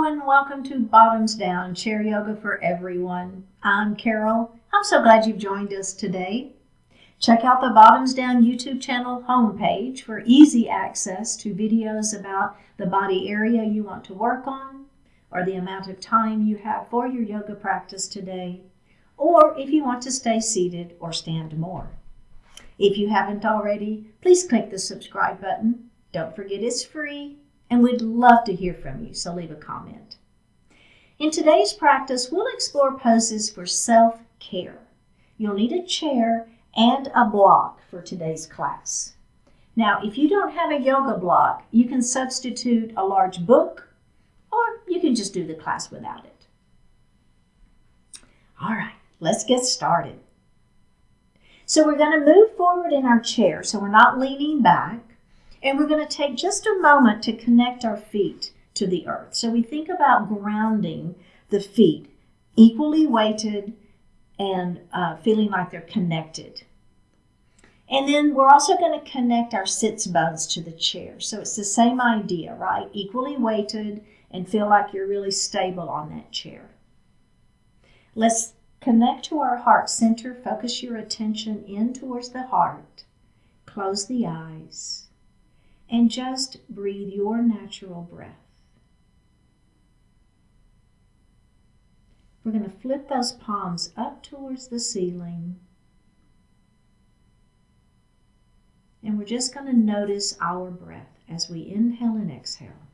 and welcome to Bottoms Down, Chair Yoga for Everyone. I'm Carol. I'm so glad you've joined us today. Check out the Bottoms Down YouTube channel homepage for easy access to videos about the body area you want to work on, or the amount of time you have for your yoga practice today, or if you want to stay seated or stand more. If you haven't already, please click the subscribe button. Don't forget it's free. And we'd love to hear from you, so leave a comment. In today's practice, we'll explore poses for self-care. You'll need a chair and a block for today's class. Now, if you don't have a yoga block, you can substitute a large book, or you can just do the class without it. All right, let's get started. So we're going to move forward in our chair, so we're not leaning back. And we're going to take just a moment to connect our feet to the earth. So we think about grounding the feet, equally weighted and feeling like they're connected. And then we're also going to connect our sits bones to the chair. So it's the same idea, right? Equally weighted and feel like you're really stable on that chair. Let's connect to our heart center. Focus your attention in towards the heart. Close the eyes. And just breathe your natural breath. We're going to flip those palms up towards the ceiling. And we're just going to notice our breath as we inhale and exhale.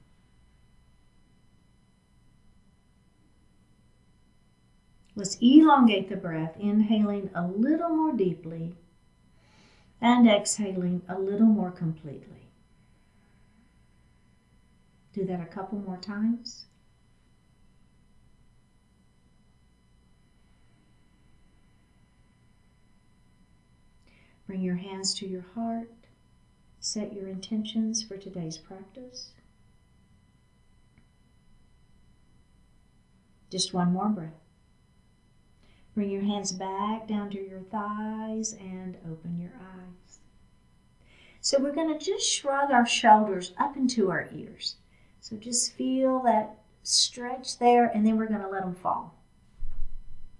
Let's elongate the breath, inhaling a little more deeply and exhaling a little more completely. Do that a couple more times. Bring your hands to your heart. Set your intentions for today's practice. Just one more breath. Bring your hands back down to your thighs and open your eyes. So we're going to just shrug our shoulders up into our ears. So just feel that stretch there, and then we're going to let them fall.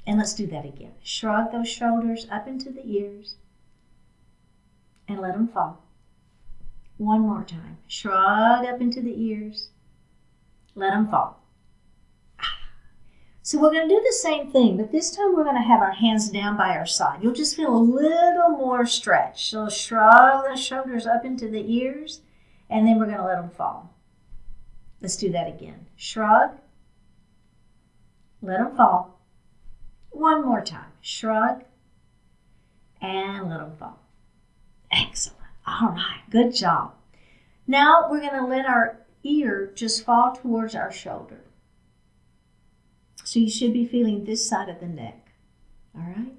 And let's do that again. Shrug those shoulders up into the ears and let them fall. One more time. Shrug up into the ears. Let them fall. So we're going to do the same thing, but this time we're going to have our hands down by our side. You'll just feel a little more stretch. So shrug the shoulders up into the ears, and then we're going to let them fall. Let's do that again. Shrug. Let them fall. One more time. Shrug. And let them fall. Excellent. All right. Good job. Now we're going to let our ear just fall towards our shoulder. So you should be feeling this side of the neck. All right.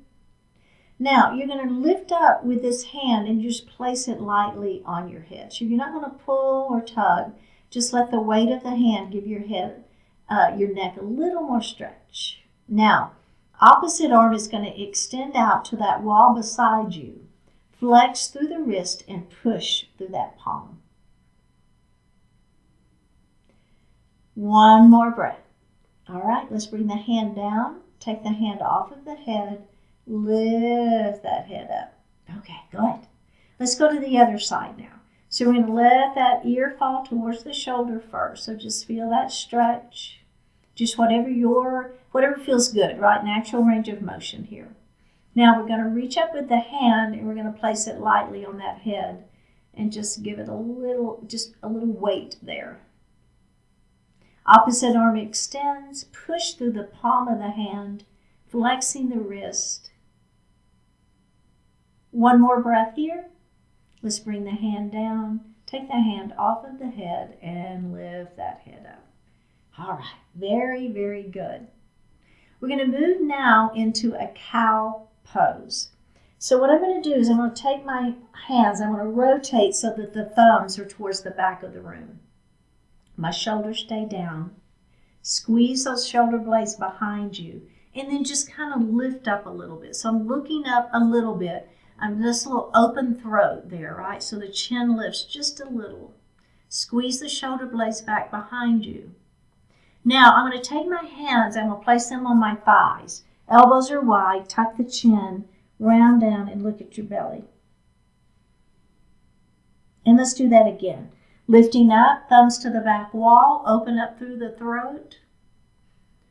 Now you're going to lift up with this hand and just place it lightly on your head. So you're not going to pull or tug. Just let the weight of the hand give your head, your neck a little more stretch. Now, opposite arm is going to extend out to that wall beside you. Flex through the wrist and push through that palm. One more breath. All right, let's bring the hand down. Take the hand off of the head. Lift that head up. Okay, good. Let's go to the other side now. So we're going to let that ear fall towards the shoulder first. So just feel that stretch. Just whatever feels good, right? Natural range of motion here. Now we're going to reach up with the hand and we're going to place it lightly on that head and just give it a little weight there. Opposite arm extends. Push through the palm of the hand, flexing the wrist. One more breath here. Let's bring the hand down, take the hand off of the head, and lift that head up. All right, very, very good. We're going to move now into a cow pose. So what I'm going to do is I'm going to take my hands, I'm going to rotate so that the thumbs are towards the back of the room. My shoulders stay down. Squeeze those shoulder blades behind you, and then just kind of lift up a little bit. So I'm looking up a little bit. I'm just a little open throat there, right? So the chin lifts just a little. Squeeze the shoulder blades back behind you. Now I'm going to take my hands and we'll place them on my thighs. Elbows are wide, tuck the chin, round down and look at your belly. And let's do that again. Lifting up, thumbs to the back wall, open up through the throat.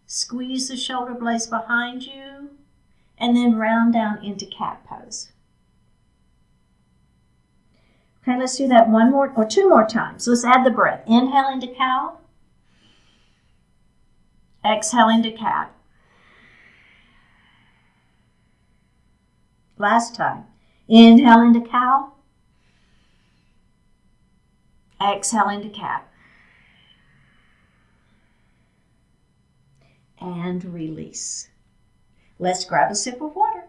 Squeeze the shoulder blades behind you, and then round down into cat pose. Okay, let's do that one more or two more times. Let's add the breath. Inhale into cow. Exhale into cat. Last time. Inhale into cow. Exhale into cat. And release. Let's grab a sip of water.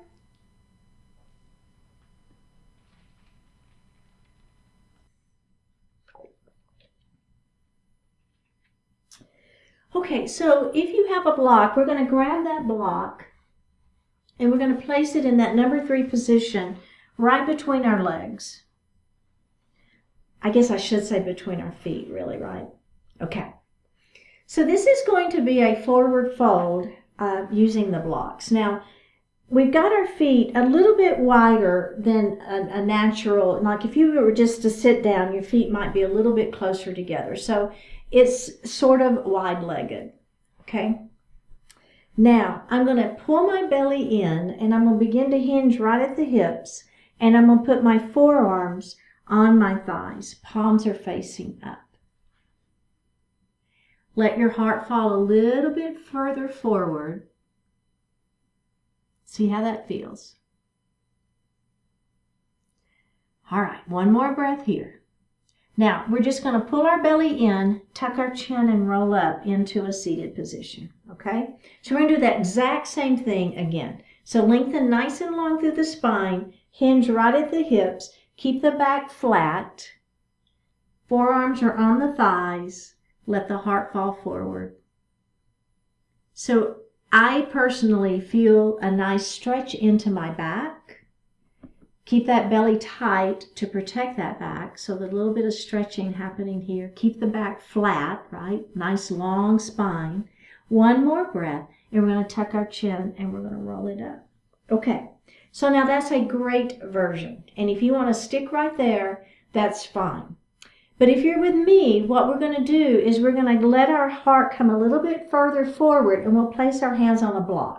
Okay, so if you have a block, we're going to grab that block and we're going to place it in that number 3 position right between our legs. I guess I should say between our feet, really, right? Okay. So this is going to be a forward fold using the blocks. Now, we've got our feet a little bit wider than a natural, like if you were just to sit down, your feet might be a little bit closer together. So it's sort of wide-legged, okay? Now, I'm going to pull my belly in and I'm going to begin to hinge right at the hips and I'm going to put my forearms on my thighs. Palms are facing up. Let your heart fall a little bit further forward. See how that feels. All right, one more breath here. Now, we're just going to pull our belly in, tuck our chin, and roll up into a seated position, okay? So we're going to do that exact same thing again. So lengthen nice and long through the spine, hinge right at the hips, keep the back flat, forearms are on the thighs, let the heart fall forward. So I personally feel a nice stretch into my back. Keep that belly tight to protect that back. So there's a little bit of stretching happening here. Keep the back flat, right? Nice long spine. One more breath, and we're going to tuck our chin and we're going to roll it up. Okay, so now that's a great version. And if you want to stick right there, that's fine. But if you're with me, what we're going to do is we're going to let our heart come a little bit further forward and we'll place our hands on a block.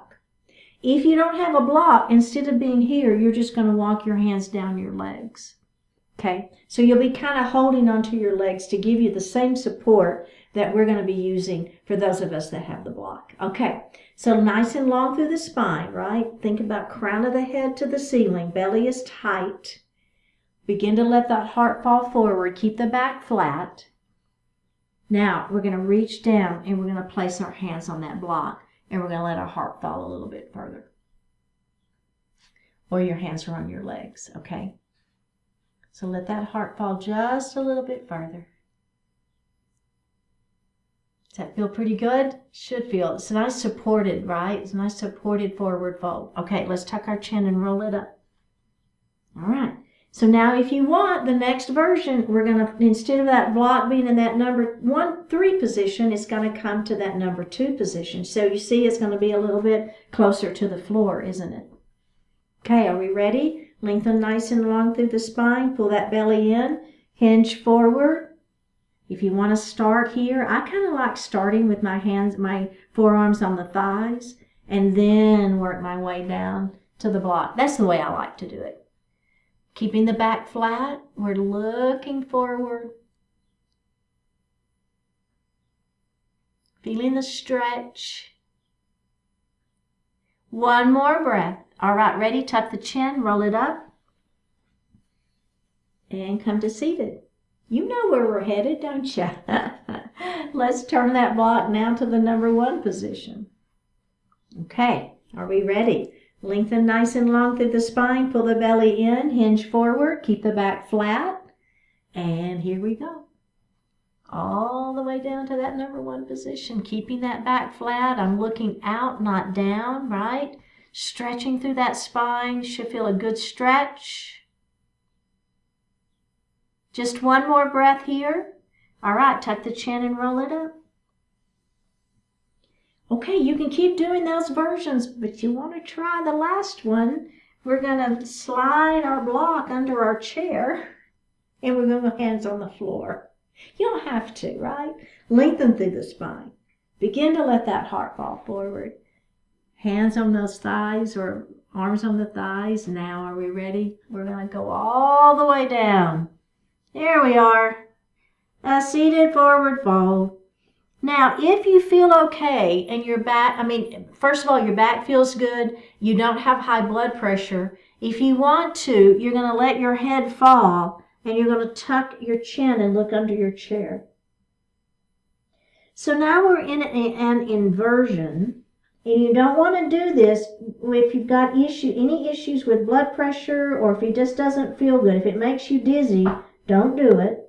If you don't have a block, instead of being here, you're just going to walk your hands down your legs. Okay? So you'll be kind of holding onto your legs to give you the same support that we're going to be using for those of us that have the block. Okay? So nice and long through the spine, right? Think about crown of the head to the ceiling. Belly is tight. Begin to let that heart fall forward. Keep the back flat. Now, we're going to reach down and we're going to place our hands on that block. And we're going to let our heart fall a little bit further. Or your hands are on your legs, okay? So let that heart fall just a little bit further. Does that feel pretty good? Should feel. It's nice supported, right? It's a nice supported forward fold. Okay, let's tuck our chin and roll it up. All right. So now if you want the next version, we're going to, instead of that block being in that number 3 position, it's going to come to that number 2 position. So you see it's going to be a little bit closer to the floor, isn't it? Okay, are we ready? Lengthen nice and long through the spine. Pull that belly in. Hinge forward. If you want to start here, I kind of like starting with my hands, my forearms on the thighs, and then work my way down to the block. That's the way I like to do it. Keeping the back flat, we're looking forward. Feeling the stretch. One more breath. All right, ready? Tuck the chin, roll it up, and come to seated. You know where we're headed, don't you? Let's turn that block now to the number 1 position. Okay, are we ready? Lengthen nice and long through the spine. Pull the belly in. Hinge forward. Keep the back flat. And here we go. All the way down to that number 1 position. Keeping that back flat. I'm looking out, not down, right? Stretching through that spine. Should feel a good stretch. Just one more breath here. All right, tuck the chin and roll it up. Okay, you can keep doing those versions, but you want to try the last one. We're going to slide our block under our chair, and we're going to go hands on the floor. You don't have to, right? Lengthen through the spine. Begin to let that heart fall forward. Hands on those thighs or arms on the thighs. Now, are we ready? We're going to go all the way down. There we are. A seated forward fold. Now, if you feel okay and your back, first of all, your back feels good, you don't have high blood pressure, if you want to, you're going to let your head fall and you're going to tuck your chin and look under your chair. So now we're in an inversion, and you don't want to do this if you've got any issues with blood pressure or if it just doesn't feel good. If it makes you dizzy, don't do it.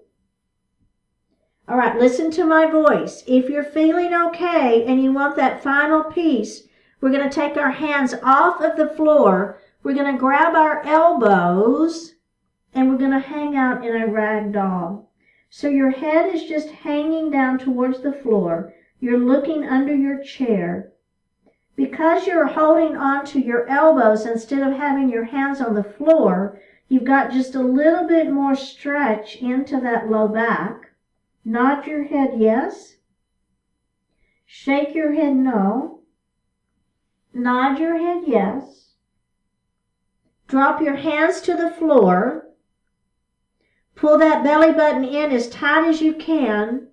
All right, listen to my voice. If you're feeling okay and you want that final piece, we're going to take our hands off of the floor. We're going to grab our elbows and we're going to hang out in a rag doll. So your head is just hanging down towards the floor. You're looking under your chair. Because you're holding on to your elbows instead of having your hands on the floor, you've got just a little bit more stretch into that low back. Nod your head yes. Shake your head no. Nod your head yes. Drop your hands to the floor. Pull that belly button in as tight as you can.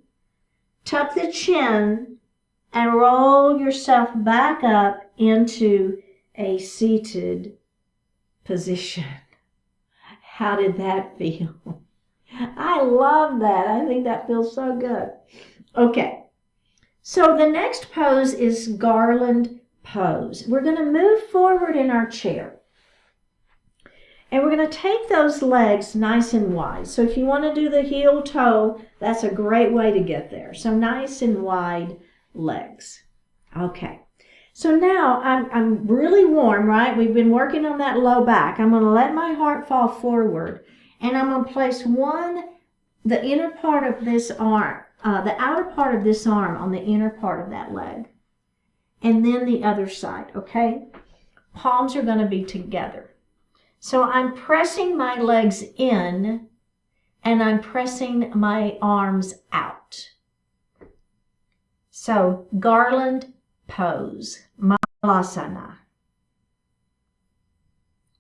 Tuck the chin and roll yourself back up into a seated position. How did that feel? I love that. I think that feels so good. Okay, so the next pose is Garland pose. We're going to move forward in our chair. And we're going to take those legs nice and wide. So if you want to do the heel toe, that's a great way to get there. So nice and wide legs. Okay. So now I'm really warm, right? We've been working on that low back. I'm going to let my heart fall forward. And I'm going to place the inner part of this arm, the outer part of this arm on the inner part of that leg. And then the other side, okay? Palms are going to be together. So I'm pressing my legs in and I'm pressing my arms out. So Garland pose, Malasana.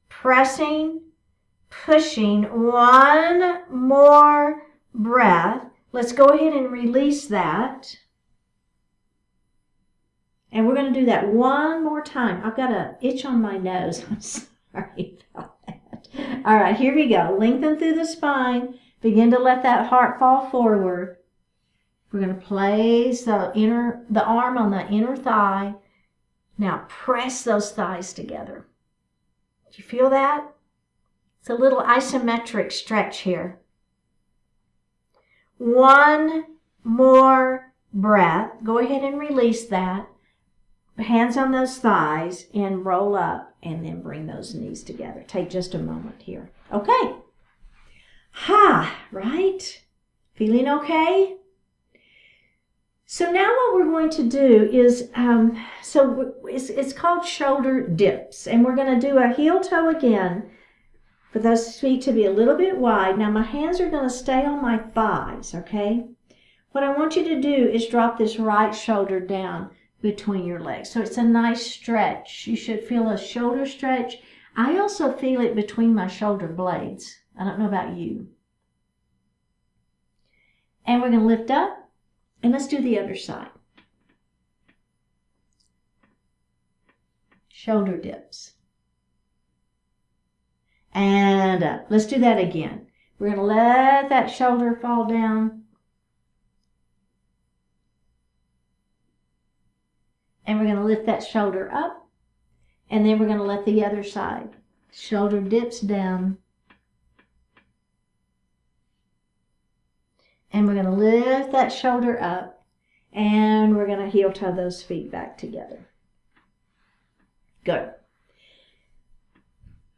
Pressing, pushing, one more breath. Let's go ahead and release that. And we're going to do that one more time. I've got an itch on my nose. I'm sorry about that. All right, here we go. Lengthen through the spine. Begin to let that heart fall forward. We're going to place the arm on the inner thigh. Now press those thighs together. Do you feel that? It's a little isometric stretch here. One more breath. Go ahead and release that. Hands on those thighs and roll up and then bring those knees together. Take just a moment here. Okay. Right? Feeling okay? So now what we're going to do is, it's called shoulder dips. And we're going to do a heel toe again for those feet to be a little bit wide. Now my hands are going to stay on my thighs, okay? What I want you to do is drop this right shoulder down between your legs. So it's a nice stretch. You should feel a shoulder stretch. I also feel it between my shoulder blades. I don't know about you. And we're going to lift up. And let's do the other side. Shoulder dips. And up. Let's do that again. We're going to let that shoulder fall down. And we're going to lift that shoulder up. And then we're going to let the other side. Shoulder dips down. And we're going to lift that shoulder up. And we're going to heel toe those feet back together. Good.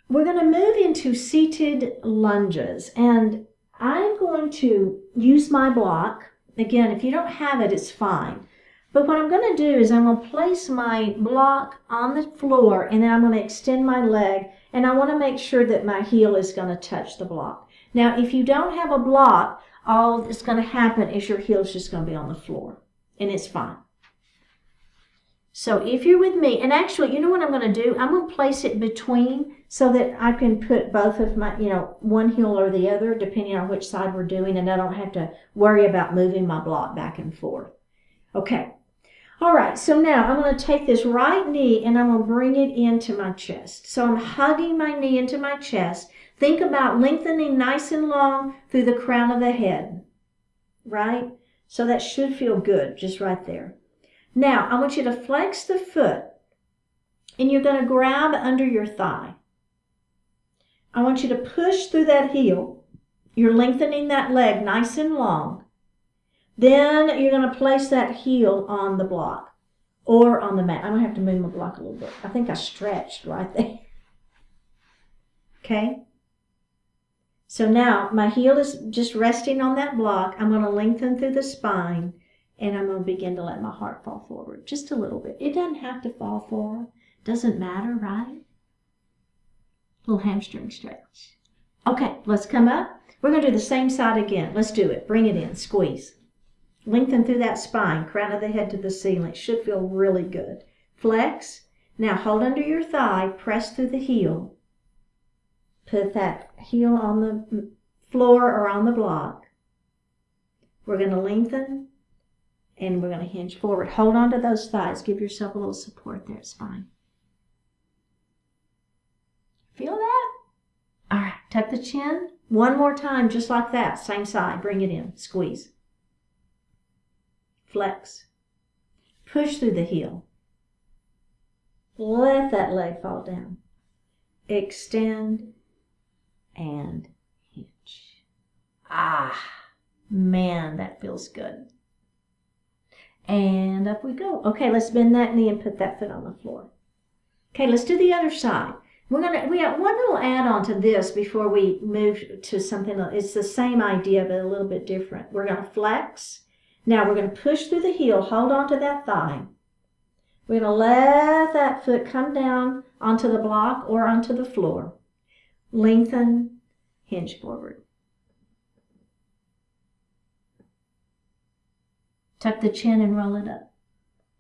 We're going to move into seated lunges. And I'm going to use my block. Again, if you don't have it, it's fine. But what I'm going to do is I'm going to place my block on the floor, and then I'm going to extend my leg, and I want to make sure that my heel is going to touch the block. Now, if you don't have a block, all that's going to happen is your heel is just going to be on the floor, and it's fine. So if you're with me, and actually, you know what I'm going to do? I'm going to place it between so that I can put both of my, one heel or the other, depending on which side we're doing, and I don't have to worry about moving my block back and forth. Okay. All right, so now I'm going to take this right knee and I'm going to bring it into my chest. So I'm hugging my knee into my chest. Think about lengthening nice and long through the crown of the head, right? So that should feel good just right there. Now, I want you to flex the foot, and you're going to grab under your thigh. I want you to push through that heel. You're lengthening that leg nice and long. Then you're going to place that heel on the block or on the mat. I'm going to have to move my block a little bit. I think I stretched right there. Okay? So now my heel is just resting on that block. I'm going to lengthen through the spine. And I'm going to begin to let my heart fall forward just a little bit. It doesn't have to fall forward. Doesn't matter, right? Little hamstring stretch. Okay, let's come up. We're going to do the same side again. Let's do it. Bring it in. Squeeze. Lengthen through that spine. Crown of the head to the ceiling. It should feel really good. Flex. Now hold under your thigh. Press through the heel. Put that heel on the floor or on the block. We're going to lengthen. And we're going to hinge forward. Hold on to those thighs. Give yourself a little support there. It's fine. Feel that? All right. Tuck the chin. One more time, just like that. Same side. Bring it in. Squeeze. Flex. Push through the heel. Let that leg fall down. Extend and hinge. Ah, man, that feels good. And up we go. Okay, let's bend that knee and put that foot on the floor. Okay, let's do the other side. We got one little add-on to this before we move to something else. It's the same idea, but a little bit different. We're going to flex. Now we're going to push through the heel. Hold on to that thigh. We're going to let that foot come down onto the block or onto the floor. Lengthen, hinge forward. Tuck the chin and roll it up.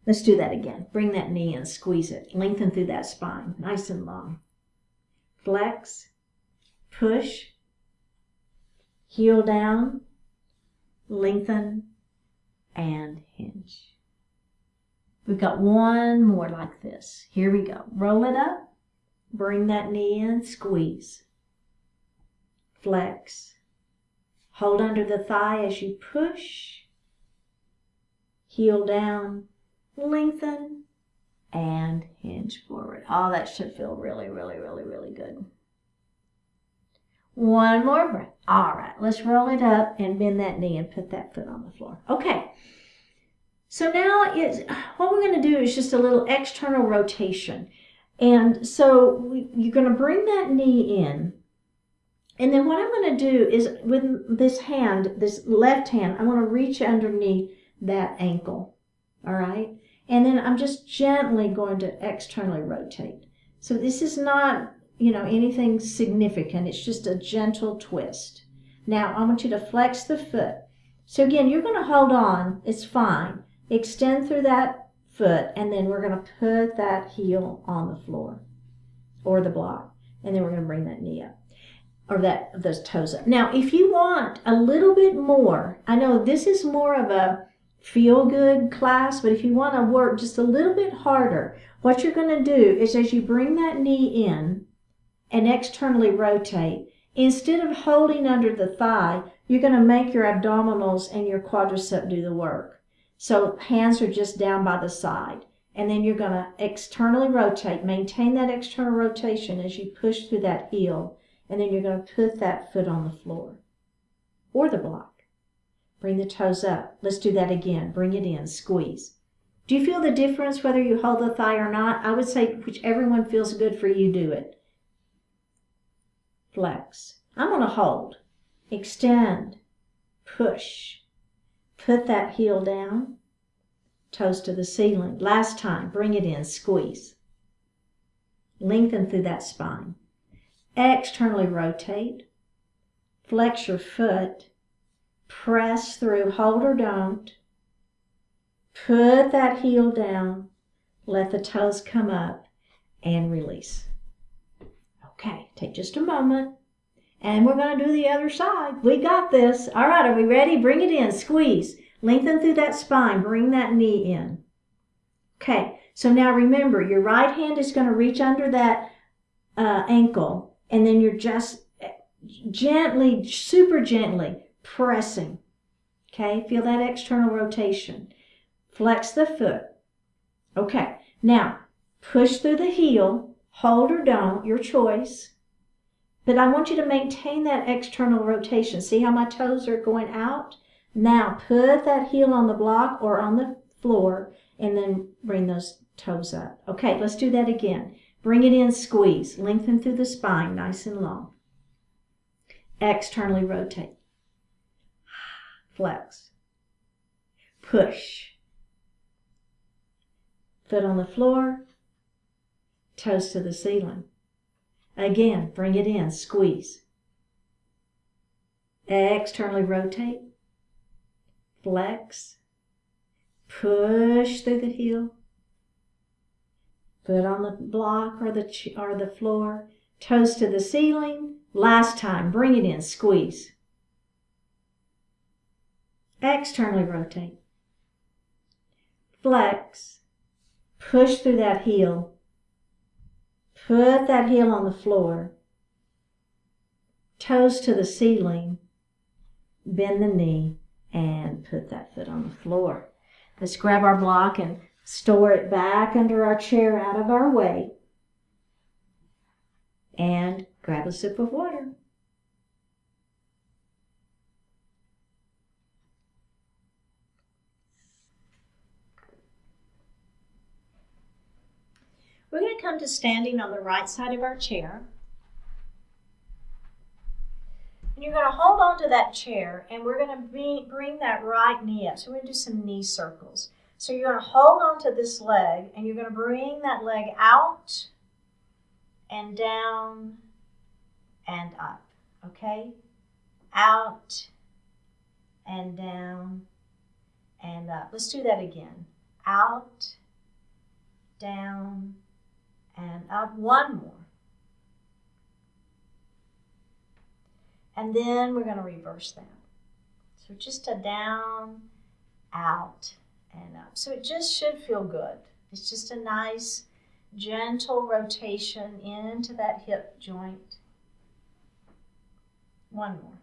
Let's do that again. Bring that knee in, squeeze it. Lengthen through that spine, nice and long. Flex, push, heel down, lengthen, and hinge. We've got one more like this. Here we go. Roll it up. Bring that knee in, squeeze. Flex. Hold under the thigh as you push. Heel down, lengthen, and hinge forward. Oh, that should feel really, really, really, really good. One more breath. All right, let's roll it up and bend that knee and put that foot on the floor. Okay. So now what we're going to do is just a little external rotation. And so you're going to bring that knee in. And then what I'm going to do is with this hand, this left hand, I'm going to reach underneath that ankle. All right. And then I'm just gently going to externally rotate. So this is not, anything significant. It's just a gentle twist. Now I want you to flex the foot. So again, you're going to hold on. It's fine. Extend through that foot, and then we're going to put that heel on the floor or the block. And then we're going to bring that knee up, or those toes up. Now, if you want a little bit more, I know this is more of a feel-good class, but if you want to work just a little bit harder, what you're going to do is as you bring that knee in and externally rotate, instead of holding under the thigh, you're going to make your abdominals and your quadricep do the work. So hands are just down by the side. And then you're going to externally rotate, maintain that external rotation as you push through that heel. And then you're going to put that foot on the floor or the block. Bring the toes up. Let's do that again. Bring it in. Squeeze. Do you feel the difference whether you hold the thigh or not? I would say whichever one feels good for you, do it. Flex. I'm going to hold. Extend. Push. Put that heel down. toes to the ceiling. Last time, bring it in, squeeze. Lengthen through that spine. Externally rotate. Flex your foot. Press through, hold or don't. Put that heel down. Let the toes come up and release. Okay, take just a moment. And we're going to do the other side. We got this. All right, are we ready? Bring it in, squeeze. Lengthen through that spine. Bring that knee in. Okay, so now remember, your right hand is going to reach under that ankle, and then you're just gently, super gently pressing. Okay, feel that external rotation. Flex the foot. Okay, now push through the heel, hold or don't, your choice. But I want you to maintain that external rotation. See how my toes are going out? Now put that heel on the block or on the floor and then bring those toes up. Okay, let's do that again. Bring it in, squeeze. Lengthen through the spine, nice and long. Externally rotate. Flex. Push. Foot on the floor. Toes to the ceiling. Again, bring it in, squeeze. Externally rotate. Flex. Push through the heel. Foot on the block or the floor. Toes to the ceiling. Last time, bring it in, squeeze. Externally rotate. Flex. Push through that heel. Put that heel on the floor. Toes to the ceiling. Bend the knee and put that foot on the floor. Let's grab our block and store it back under our chair out of our way. And grab a sip of water. We're going to come to standing on the right side of our chair. And you're going to hold on to that chair and we're going to bring that right knee up. So we're going to do some knee circles. So you're going to hold on to this leg and you're going to bring that leg out and down and up. Okay? Out and down and up. Let's do that again. Out, down, and up. One more. And then we're going to reverse that. So just a down, out, and up. So it just should feel good. It's just a nice, gentle rotation into that hip joint. One more.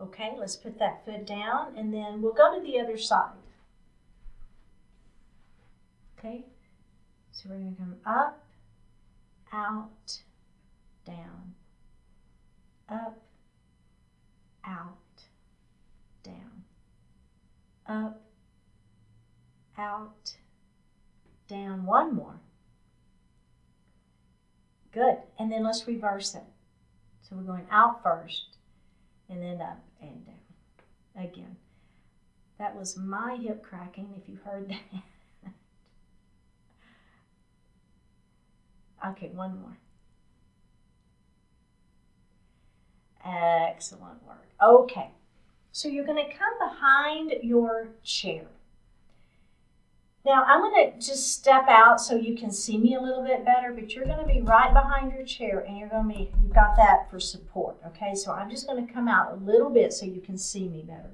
Okay, let's put that foot down and then we'll go to the other side. Okay, so we're going to come up, out, down, up, out, down, up, out, down. One more. Good. And then let's reverse it. So we're going out first and then up and down. Again, that was my hip cracking if you heard that. Okay, one more. Excellent work. Okay, so you're going to come behind your chair. Now, I'm going to just step out so you can see me a little bit better, but you're going to be right behind your chair and you've got that for support, okay? So I'm just going to come out a little bit so you can see me better.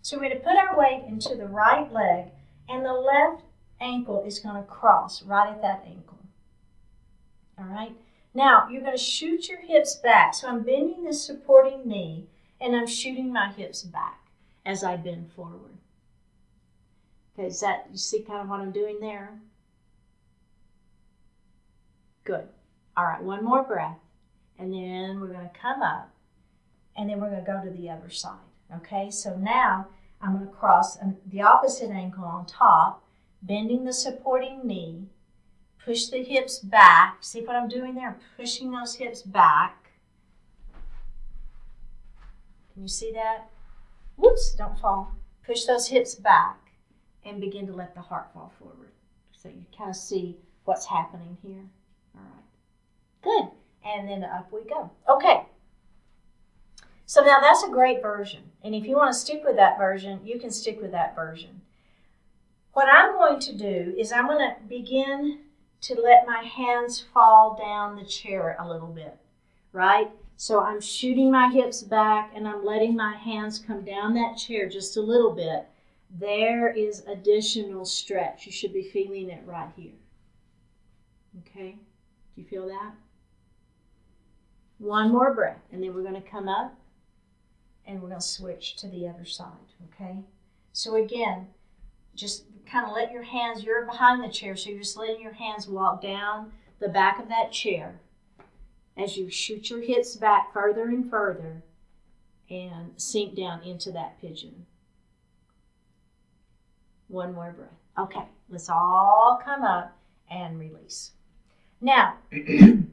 So we're going to put our weight into the right leg and the left ankle is going to cross right at that ankle. All right, now you're going to shoot your hips back. So I'm bending this supporting knee and I'm shooting my hips back as I bend forward. Okay, you see kind of what I'm doing there? Good. All right, one more breath. And then we're going to come up and then we're going to go to the other side. Okay, so now I'm going to cross the opposite ankle on top, bending the supporting knee. Push the hips back. See what I'm doing there? I'm pushing those hips back. Can you see that? Whoops, don't fall. Push those hips back and begin to let the heart fall forward. So you kind of see what's happening here. All right. Good. And then up we go. Okay. So now that's a great version. And if you want to stick with that version, you can stick with that version. What I'm going to do is I'm going to begin to let my hands fall down the chair a little bit, right? So I'm shooting my hips back and I'm letting my hands come down that chair just a little bit. There is additional stretch. You should be feeling it right here. Okay? Do you feel that? One more breath, and then we're going to come up and we're going to switch to the other side. Okay? So again, just kind of let your hands, you're behind the chair, so you're just letting your hands walk down the back of that chair as you shoot your hips back further and further and sink down into that pigeon. One more breath. Okay, let's all come up and release. Now, and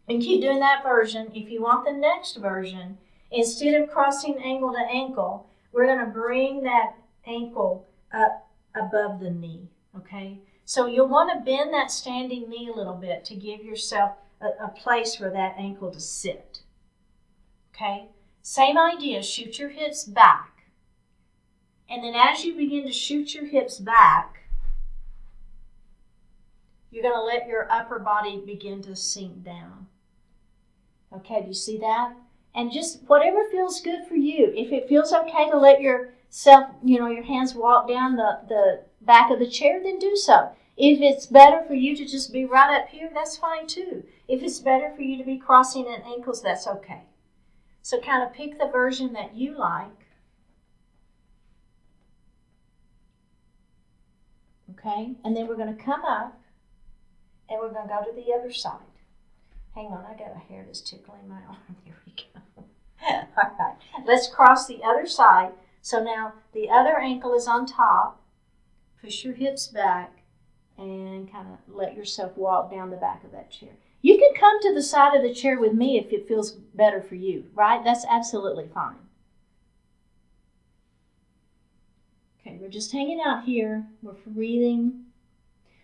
keep doing that version. If you want the next version, instead of crossing ankle to ankle, we're going to bring that ankle up above the knee, okay? So you'll want to bend that standing knee a little bit to give yourself a place for that ankle to sit, okay? Same idea, shoot your hips back. And then as you begin to shoot your hips back, you're going to let your upper body begin to sink down. Okay, do you see that? And just whatever feels good for you. If it feels okay to let yourself, your hands walk down the back of the chair, then do so. If it's better for you to just be right up here, that's fine too. If it's better for you to be crossing at ankles, that's okay. So kind of pick the version that you like. Okay, and then we're going to come up and we're going to go to the other side. Hang on, I got a hair that's tickling my arm. Here we go. All right, let's cross the other side. So now the other ankle is on top. Push your hips back and kind of let yourself walk down the back of that chair. You can come to the side of the chair with me if it feels better for you, right? That's absolutely fine. Okay, we're just hanging out here. We're breathing.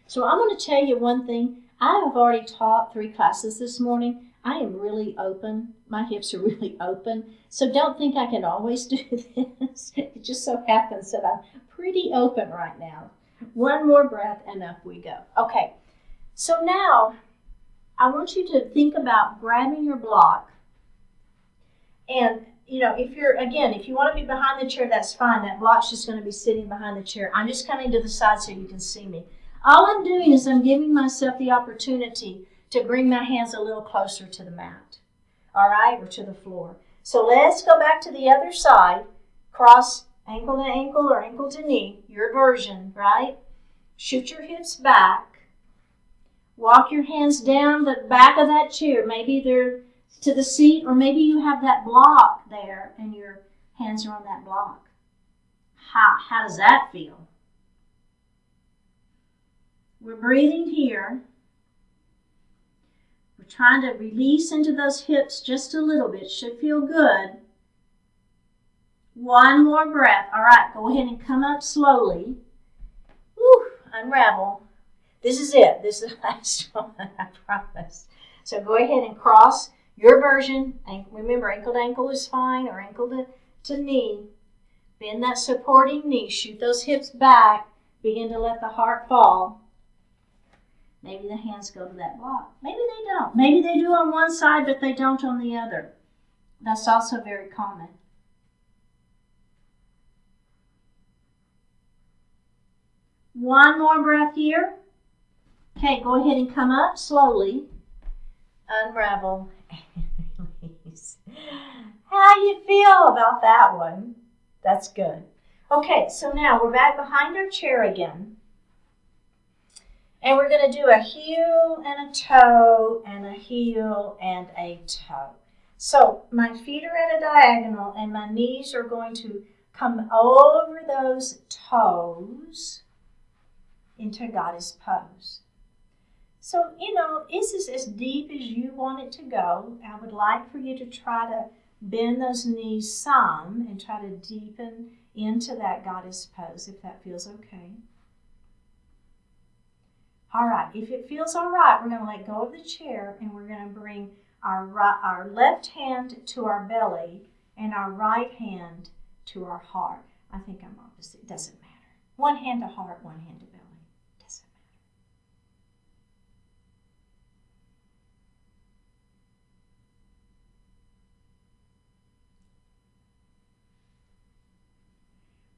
So I'm going to tell you one thing. I have already taught 3 classes this morning. I am really open. My hips are really open. So don't think I can always do this. It just so happens that I'm pretty open right now. One more breath and up we go. Okay, so now I want you to think about grabbing your block. And if you want to be behind the chair, that's fine. That block's just going to be sitting behind the chair. I'm just coming to the side so you can see me. All I'm doing is I'm giving myself the opportunity to bring my hands a little closer to the mat, all right, or to the floor. So let's go back to the other side. Cross ankle to ankle or ankle to knee, your version, right? Shoot your hips back. Walk your hands down the back of that chair. Maybe they're to the seat, or maybe you have that block there and your hands are on that block. How does that feel? We're breathing here. We're trying to release into those hips just a little bit. Should feel good. One more breath. All right, go ahead and come up slowly. Whew, unravel. This is it. This is the last one, I promise. So go ahead and cross your version. Remember, ankle to ankle is fine, or ankle to knee. Bend that supporting knee. Shoot those hips back. Begin to let the heart fall. Maybe the hands go to that block. Maybe they don't. Maybe they do on one side, but they don't on the other. That's also very common. One more breath here. Okay, go ahead and come up slowly. Unravel and release. How you feel about that one? That's good. Okay, so now we're back behind our chair again. And we're going to do a heel and a toe and a heel and a toe. So my feet are at a diagonal and my knees are going to come over those toes into goddess pose. So, this is as deep as you want it to go. I would like for you to try to bend those knees some and try to deepen into that goddess pose if that feels okay. All right, if it feels all right, we're going to let go of the chair and we're going to bring our left hand to our belly and our right hand to our heart. I think I'm opposite. It doesn't matter. One hand to heart, one hand to belly. Doesn't matter.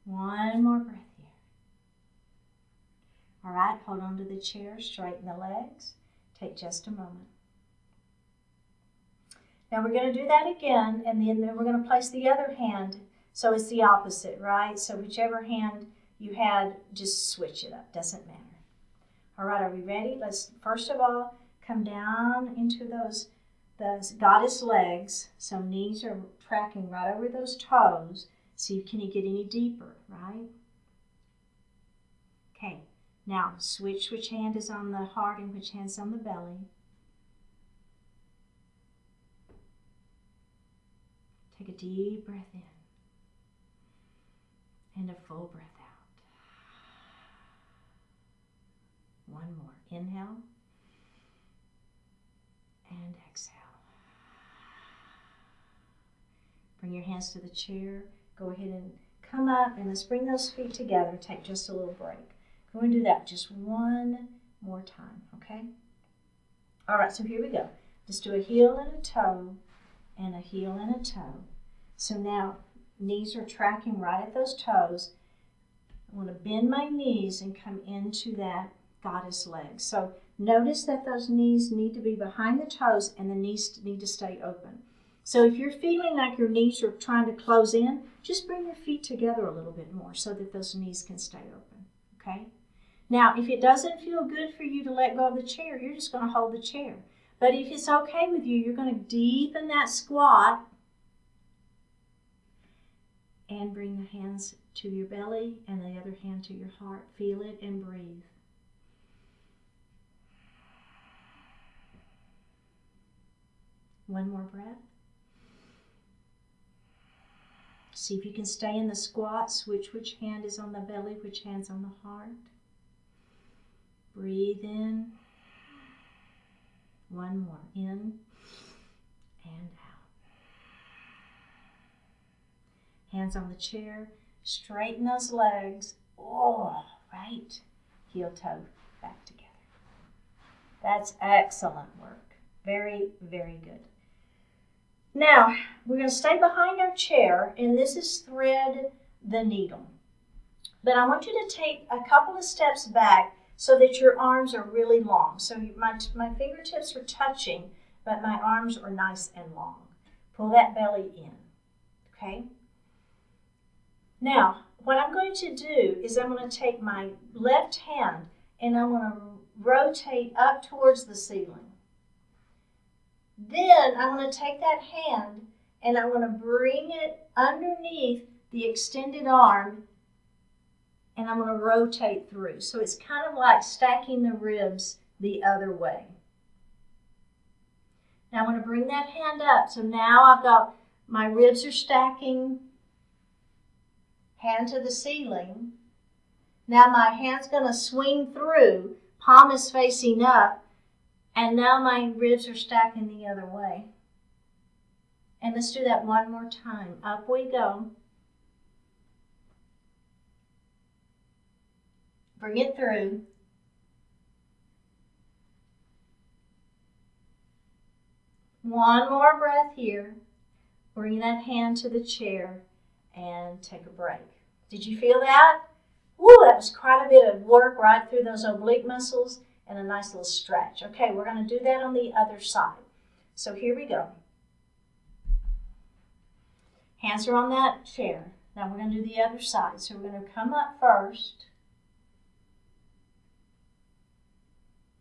One more breath here. All right, hold on to the chair, straighten the legs. Take just a moment. Now we're going to do that again, and then we're going to place the other hand so it's the opposite, right? So whichever hand you had, just switch it up. Doesn't matter. All right, are we ready? Let's first of all come down into those goddess legs. So knees are tracking right over those toes. See, can you get any deeper, right? Okay, now switch which hand is on the heart and which hand's on the belly. Take a deep breath in and a full breath out. One more. Inhale and exhale. Bring your hands to the chair. Go ahead and come up and let's bring those feet together. Take just a little break. We're going to do that just one more time, okay? All right, so here we go. Just do a heel and a toe and a heel and a toe. So now knees are tracking right at those toes. I want to bend my knees and come into that goddess leg. So notice that those knees need to be behind the toes and the knees need to stay open. So if you're feeling like your knees are trying to close in, just bring your feet together a little bit more so that those knees can stay open, okay? Now, if it doesn't feel good for you to let go of the chair, you're just going to hold the chair. But if it's okay with you, you're going to deepen that squat and bring the hands to your belly and the other hand to your heart. Feel it and breathe. One more breath. See if you can stay in the squat. Switch which hand is on the belly, which hand's on the heart. Breathe in. One more. In and out. Hands on the chair. Straighten those legs. Oh, right. Heel toe back together. That's excellent work. Very, very good. Now, we're going to stay behind our chair, and this is thread the needle. But I want you to take a couple of steps back so that your arms are really long. So my fingertips are touching, but my arms are nice and long. Pull that belly in, okay? Now, what I'm going to do is I'm going to take my left hand and I'm going to rotate up towards the ceiling. Then I'm going to take that hand and I'm going to bring it underneath the extended arm and I'm going to rotate through. So it's kind of like stacking the ribs the other way. Now I'm going to bring that hand up. So now I've got my ribs are stacking, hand to the ceiling. Now my hand's going to swing through, palm is facing up. And now my ribs are stacking the other way. And let's do that one more time. Up we go. Bring it through. One more breath here. Bring that hand to the chair and take a break. Did you feel that? Woo, that was quite a bit of work right through those oblique muscles. And a nice little stretch. Okay, we're going to do that on the other side. So here we go. Hands are on that chair. Now we're going to do the other side. So we're going to come up first.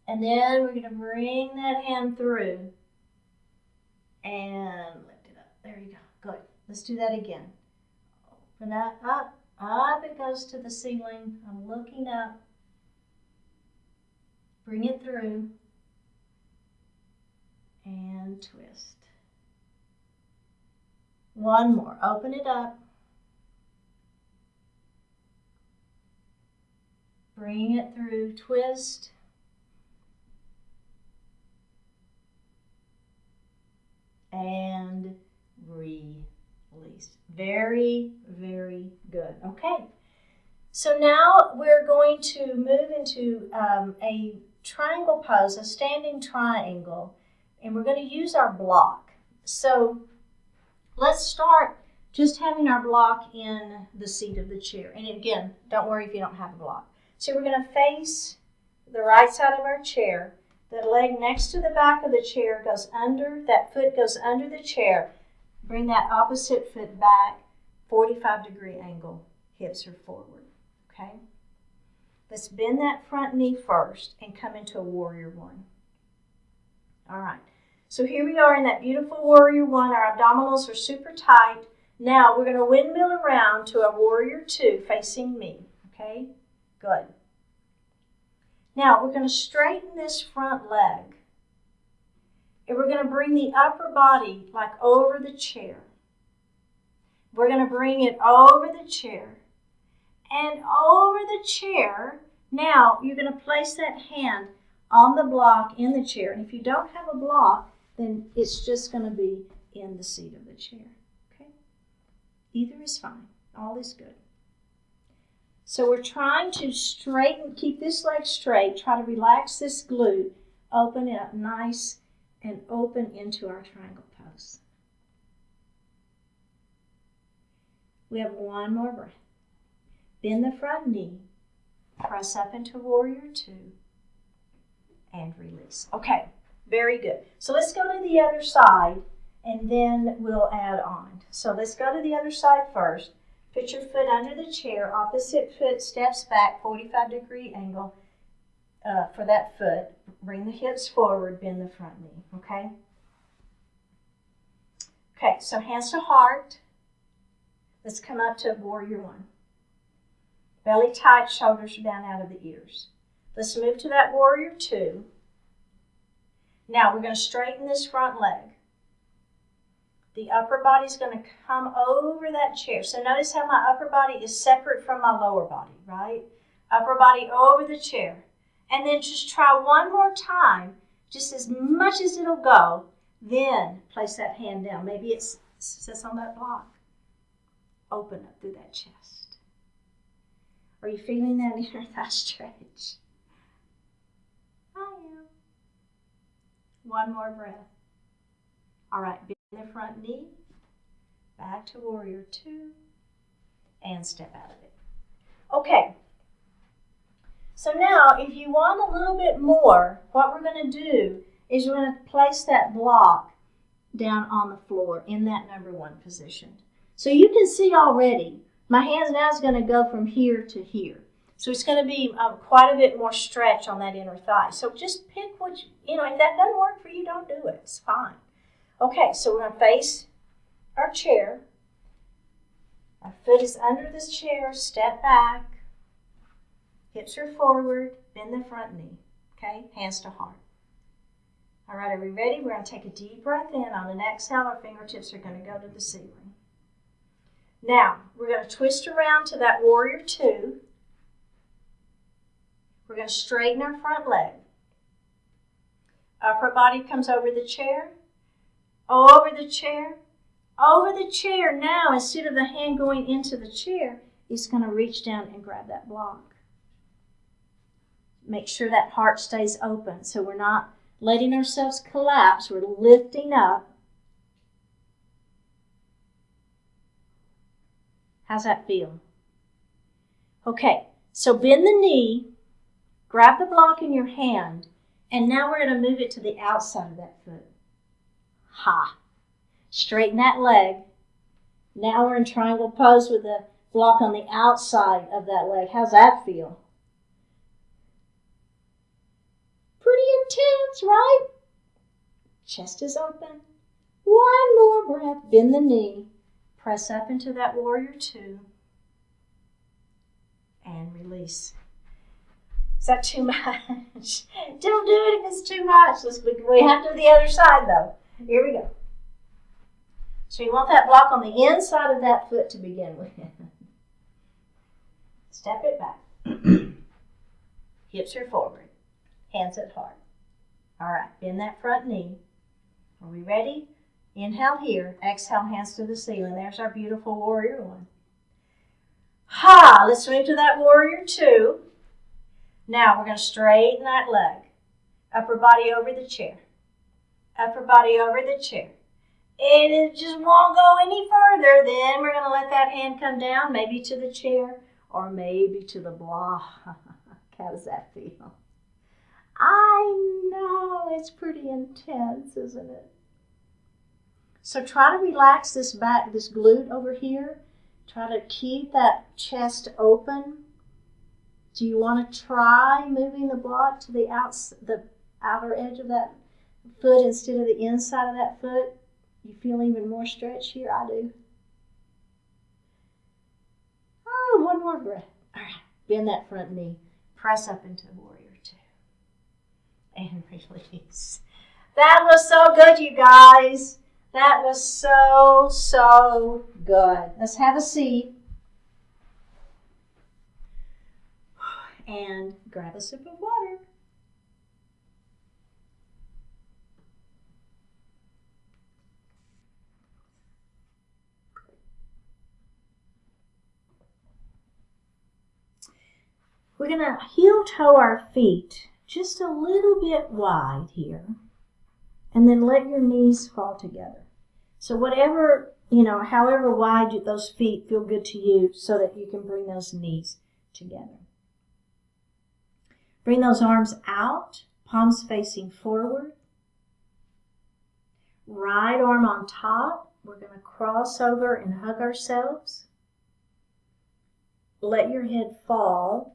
And then we're going to bring that hand through. And lift it up. There you go. Good. Let's do that again. Open that up. Up it goes to the ceiling. I'm looking up. Bring it through and twist. One more. Open it up. Bring it through. Twist. And release. Very, very good. Okay. So now we're going to move into a triangle pose, a standing triangle, and we're going to use our block. So let's start just having our block in the seat of the chair. And again, don't worry if you don't have a block. So we're going to face the right side of our chair. The leg next to the back of the chair goes under, that foot goes under the chair. Bring that opposite foot back, 45-degree angle, hips are forward. Okay? Let's bend that front knee first and come into a warrior one. All right. So here we are in that beautiful warrior one. Our abdominals are super tight. Now we're going to windmill around to a warrior two facing me. Okay? Good. Now we're going to straighten this front leg. And we're going to bring the upper body like over the chair. We're going to bring it over the chair. And over the chair, now you're going to place that hand on the block in the chair. And if you don't have a block, then it's just going to be in the seat of the chair. Okay? Either is fine. All is good. So we're trying to straighten, keep this leg straight, try to relax this glute, open it up nice and open into our triangle pose. We have one more breath. Bend the front knee, press up into warrior two, and release. Okay, very good. So let's go to the other side, and then we'll add on. So let's go to the other side first. Put your foot under the chair, opposite foot steps back, 45-degree angle for that foot. Bring the hips forward, bend the front knee, okay? Okay, so hands to heart. Let's come up to warrior one. Belly tight, shoulders down out of the ears. Let's move to that warrior two. Now we're going to straighten this front leg. The upper body is going to come over that chair. So notice how my upper body is separate from my lower body, right? Upper body over the chair. And then just try one more time, just as much as it'll go. Then place that hand down. Maybe it sits on that block. Open up through that chest. Are you feeling that inner thigh stretch? I am. One more breath. All right, bend the front knee, back to warrior two, and step out of it. Okay. So now, if you want a little bit more, what we're going to do is we're going to place that block down on the floor in that number one position. So you can see already, my hands now is going to go from here to here. So it's going to be quite a bit more stretch on that inner thigh. So just pick what, if that doesn't work for you, don't do it. It's fine. Okay, so we're going to face our chair. Our foot is under this chair, step back. Hips are forward, bend the front knee. Okay, hands to heart. All right, are we ready? We're going to take a deep breath in. On an exhale, our fingertips are going to go to the ceiling. Now, we're going to twist around to that warrior two. We're going to straighten our front leg. Upper body comes over the chair, over the chair, over the chair. Now, instead of the hand going into the chair, it's going to reach down and grab that block. Make sure that heart stays open so we're not letting ourselves collapse. We're lifting up. How's that feel? Okay, so bend the knee, grab the block in your hand, and now we're going to move it to the outside of that foot. Ha! Straighten that leg. Now we're in triangle pose with the block on the outside of that leg. How's that feel? Pretty intense, right? Chest is open. One more breath. Bend the knee. Press up into that warrior two. And release. Is that too much? Don't do it if it's too much. We have to do the other side, though. Here we go. So you want that block on the inside of that foot to begin with. Step it back. Hips are forward. Hands at heart. All right, bend that front knee. Are we ready? Inhale here. Exhale, hands to the ceiling. There's our beautiful warrior one. Ha! Let's move to that warrior two. Now we're going to straighten that leg. Upper body over the chair. Upper body over the chair. It just won't go any further. Then we're going to let that hand come down, maybe to the chair or maybe to the block. How does that feel? I know, it's pretty intense, isn't it? So try to relax this back, this glute over here. Try to keep that chest open. Do you want to try moving the block to the outer edge of that foot instead of the inside of that foot? You feel even more stretch here? I do. Oh, one more breath. All right, bend that front knee. Press up into warrior two. And release. That was so good, you guys. That was so good. Let's have a seat. And grab a sip of water. We're going to heel toe our feet just a little bit wide here. And then let your knees fall together. So whatever, however wide those feet feel good to you so that you can bring those knees together. Bring those arms out, palms facing forward. Right arm on top. We're going to cross over and hug ourselves. Let your head fall.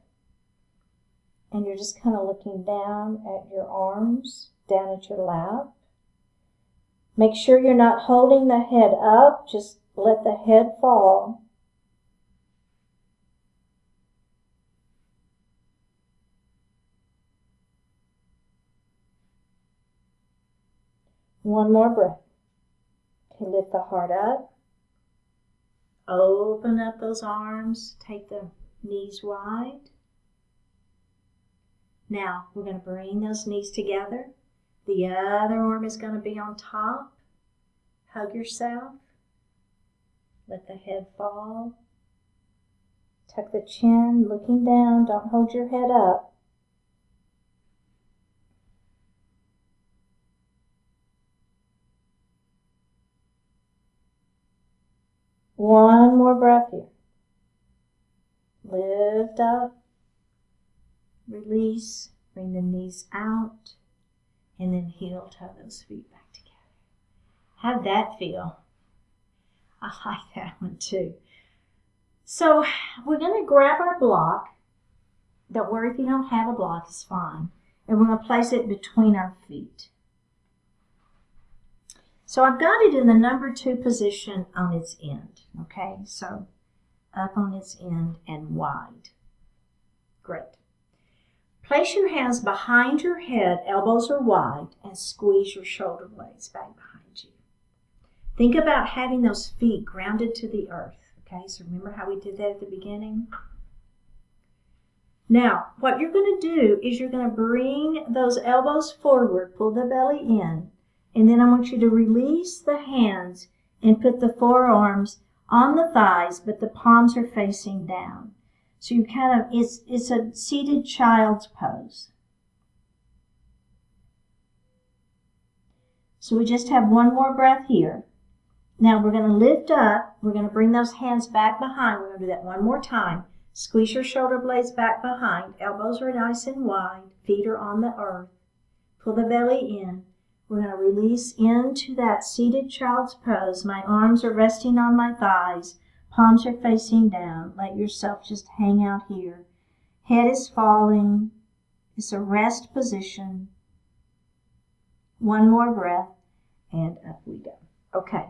And you're just kind of looking down at your arms, down at your lap. Make sure you're not holding the head up. Just let the head fall. One more breath. Okay, lift the heart up. Open up those arms. Take the knees wide. Now, we're going to bring those knees together. The other arm is going to be on top. Hug yourself. Let the head fall. Tuck the chin, looking down. Don't hold your head up. One more breath here. Lift up. Release. Bring the knees out. And then heel toe those feet back together. How'd that feel? I like that one too. So we're going to grab our block. Don't worry if you don't have a block, it's fine. And we're going to place it between our feet. So I've got it in the number 2 position on its end. Okay, so up on its end and wide. Great. Place your hands behind your head, elbows are wide, and squeeze your shoulder blades back behind you. Think about having those feet grounded to the earth. Okay, so remember how we did that at the beginning? Now, what you're going to do is you're going to bring those elbows forward, pull the belly in, and then I want you to release the hands and put the forearms on the thighs, but the palms are facing down. So you kind of, it's a seated child's pose. So we just have one more breath here. Now we're going to lift up. We're going to bring those hands back behind. We're going to do that one more time. Squeeze your shoulder blades back behind. Elbows are nice and wide. Feet are on the earth. Pull the belly in. We're going to release into that seated child's pose. My arms are resting on my thighs. Palms are facing down. Let yourself just hang out here. Head is falling. It's a rest position. One more breath, and up we go. Okay.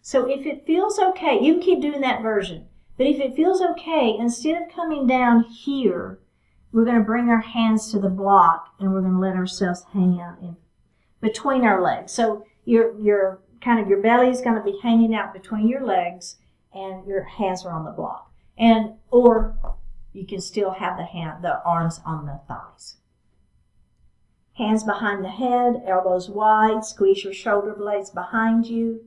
So if it feels okay, you can keep doing that version. But if it feels okay, instead of coming down here, we're going to bring our hands to the block, and we're going to let ourselves hang out in between our legs. So you're kind of your belly is going to be hanging out between your legs and your hands are on the block. And or you can still have the arms on the thighs. Hands behind the head, elbows wide, squeeze your shoulder blades behind you.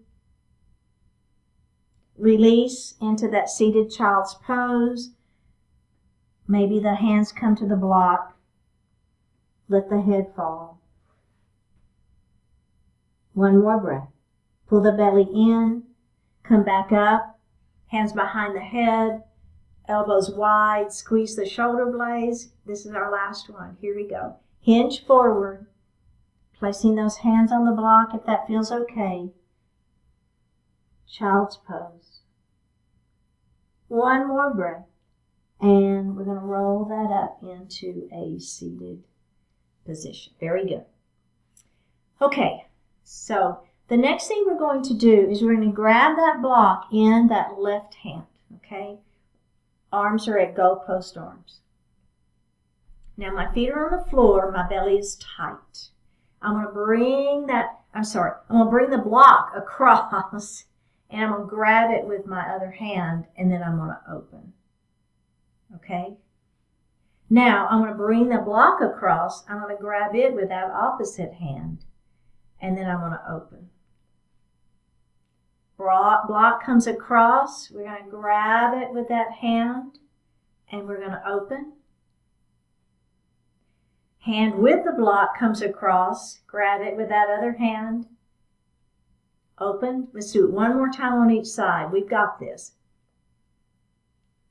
Release into that seated child's pose. Maybe the hands come to the block. Let the head fall. One more breath. Pull the belly in. Come back up. Hands behind the head. Elbows wide. Squeeze the shoulder blades. This is our last one. Here we go. Hinge forward. Placing those hands on the block if that feels okay. Child's pose. One more breath. And we're going to roll that up into a seated position. Very good. Okay, so the next thing we're going to do is we're going to grab that block in that left hand, okay? Arms are at goalpost arms. Now my feet are on the floor, my belly is tight. I'm going to bring the block across and I'm going to grab it with my other hand and then I'm going to open. Okay? Now I'm going to bring the block across, I'm going to grab it with that opposite hand and then I'm going to open. Block comes across, we're going to grab it with that hand and we're going to open. Hand with the block comes across, grab it with that other hand, open. Let's do it one more time on each side. We've got this.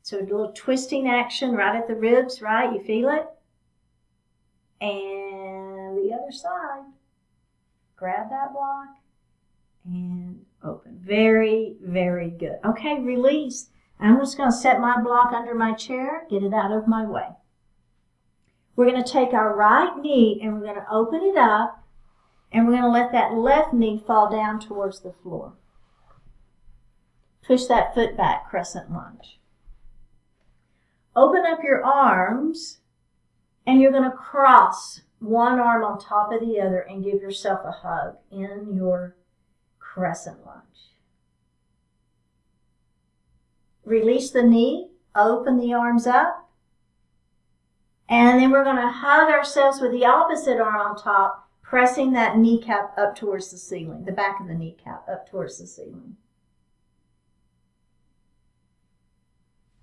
So a little twisting action right at the ribs, right? You feel it? And the other side. Grab that block and open. Very, very good. Okay, release. I'm just going to set my block under my chair, get it out of my way. We're going to take our right knee and we're going to open it up and we're going to let that left knee fall down towards the floor. Push that foot back, crescent lunge. Open up your arms and you're going to cross one arm on top of the other and give yourself a hug in your crescent lunge. Release the knee, open the arms up. And then we're going to hug ourselves with the opposite arm on top, pressing that kneecap up towards the ceiling, the back of the kneecap up towards the ceiling.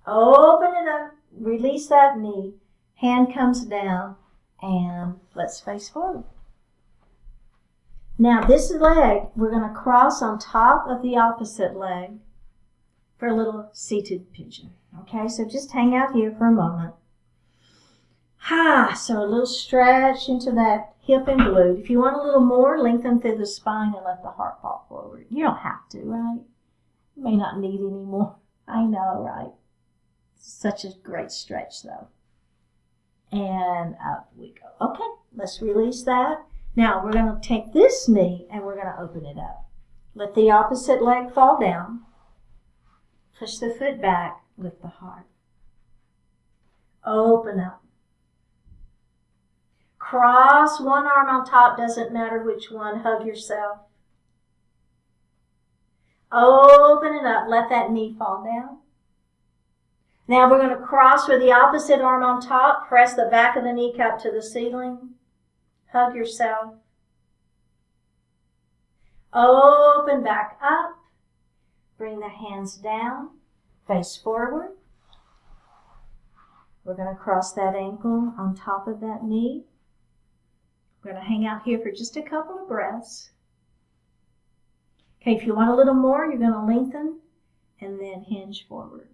Open it up, release that knee, hand comes down, and let's face forward. Now this leg, we're going to cross on top of the opposite leg for a little seated pigeon. Okay, so just hang out here for a moment. So a little stretch into that hip and glute. If you want a little more, lengthen through the spine and let the heart fall forward. You don't have to, right? You may not need any more. I know, right? Such a great stretch, though. And up we go. Okay, let's release that. Now we're going to take this knee and we're going to open it up. Let the opposite leg fall down. Push the foot back, lift the heart. Open up. Cross one arm on top, doesn't matter which one, hug yourself. Open it up, let that knee fall down. Now we're going to cross with the opposite arm on top, press the back of the kneecap to the ceiling, hug yourself. Open back up, bring the hands down, face forward. We're going to cross that ankle on top of that knee. We're going to hang out here for just a couple of breaths. Okay, if you want a little more, you're going to lengthen and then hinge forward.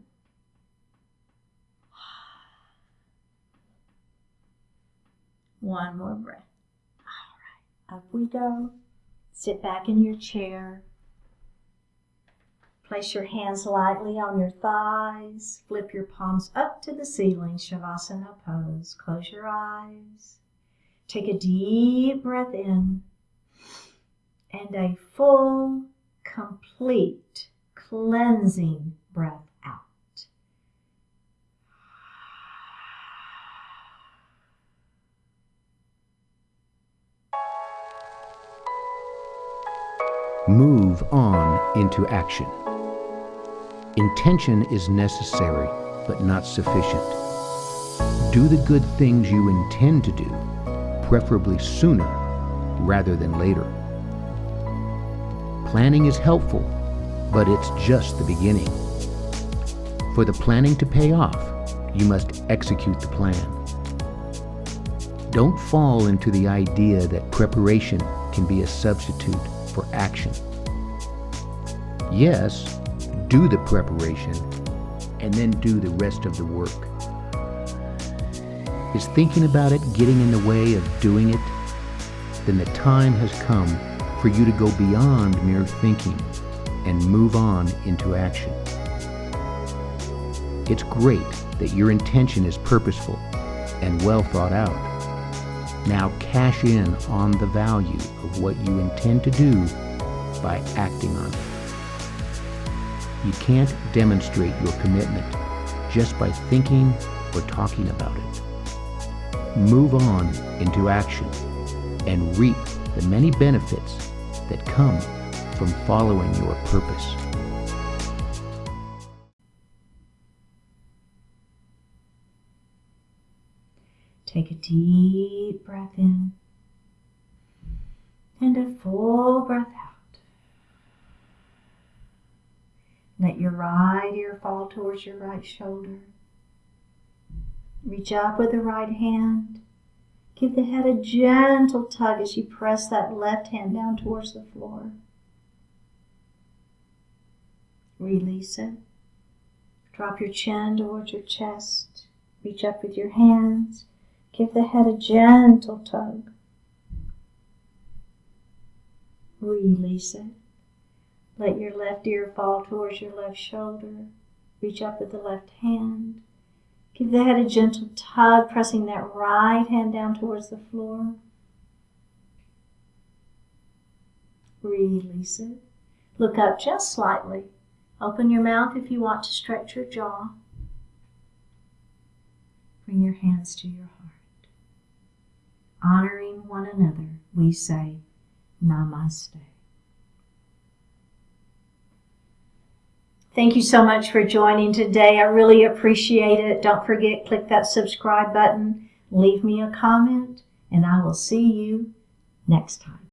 One more breath. All right, up we go. Sit back in your chair. Place your hands lightly on your thighs. Flip your palms up to the ceiling, Shavasana pose. Close your eyes. Take a deep breath in and a full, complete, cleansing breath out. Move on into action. Intention is necessary, but not sufficient. Do the good things you intend to do, preferably sooner rather than later. Planning is helpful, but it's just the beginning. For the planning to pay off, you must execute the plan. Don't fall into the idea that preparation can be a substitute for action. Yes, do the preparation and then do the rest of the work. Is thinking about it getting in the way of doing it? Then the time has come for you to go beyond mere thinking and move on into action. It's great that your intention is purposeful and well thought out. Now cash in on the value of what you intend to do by acting on it. You can't demonstrate your commitment just by thinking or talking about it. Move on into action and reap the many benefits that come from following your purpose. Take a deep breath in and a full breath out. Let your right ear fall towards your right shoulder. Reach up with the right hand. Give the head a gentle tug as you press that left hand down towards the floor. Release it. Drop your chin towards your chest. Reach up with your hands. Give the head a gentle tug. Release it. Let your left ear fall towards your left shoulder. Reach up with the left hand. Give the head a gentle tug, pressing that right hand down towards the floor. Release it. Look up just slightly. Open your mouth if you want to stretch your jaw. Bring your hands to your heart. Honoring one another, we say Namaste. Thank you so much for joining today. I really appreciate it. Don't forget, click that subscribe button, leave me a comment, and I will see you next time.